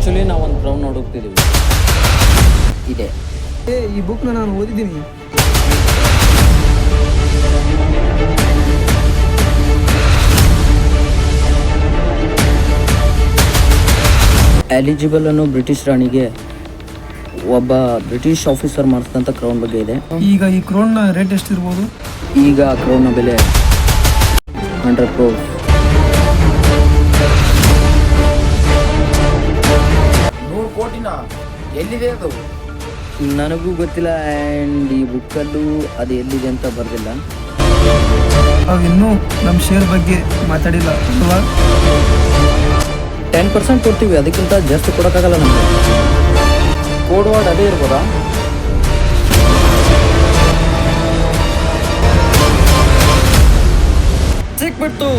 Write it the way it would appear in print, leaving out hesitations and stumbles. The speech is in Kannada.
ಆ್ಯಕ್ಚುಲಿ ನಾವು ಒಂದು ಕ್ರೌನ್ ನೋಡುತ್ತಿದ್ದೀವಿ. ಇದೆ ಈ ಬುಕ್ನ ನಾನು ಓದಿದ್ದೀನಿ. ಎಲಿಜಿಬಲ್ ಅನ್ನು ಬ್ರಿಟಿಷ್ ರಾಣಿಗೆ ಒಬ್ಬ ಬ್ರಿಟಿಷ್ ಆಫೀಸರ್ ಮಾಡಿಸಿದಂಥ ಕ್ರೌನ್ ಬಗ್ಗೆ ಇದೆ. ಈಗ ಈ ಕ್ರೌನ್ನ ರೇಟ್ ಎಷ್ಟಿರ್ಬೋದು? ಈಗ ಕ್ರೌನ್ನ ಬೆಲೆ 100 crores. 100 ಕೋಟಿನ ಎಲ್ಲಿದೆ ಅದು? ನನಗೂ ಗೊತ್ತಿಲ್ಲ. ಆ್ಯಂಡ್ ಈ ಬುಕ್ಕಲ್ಲೂ ಅದು ಎಲ್ಲಿದೆ ಅಂತ ಬರೆದಿಲ್ಲ. ನಾವು ಇನ್ನೂ ನಮ್ಮ ಶೇರ್ ಬಗ್ಗೆ ಮಾತಾಡಿಲ್ಲ ಅಲ್ವಾ? 10% ಕೊಡ್ತೀವಿ, ಅದಕ್ಕಿಂತ ಜಾಸ್ತಿ ಕೊಡೋಕ್ಕಾಗಲ್ಲ ನಮಗೆ. ಕೋಡ್ ವರ್ಡ್ ಅದೇ ಇರ್ಬೋದಾ? ಸಿಕ್ಬಿಡ್ತು.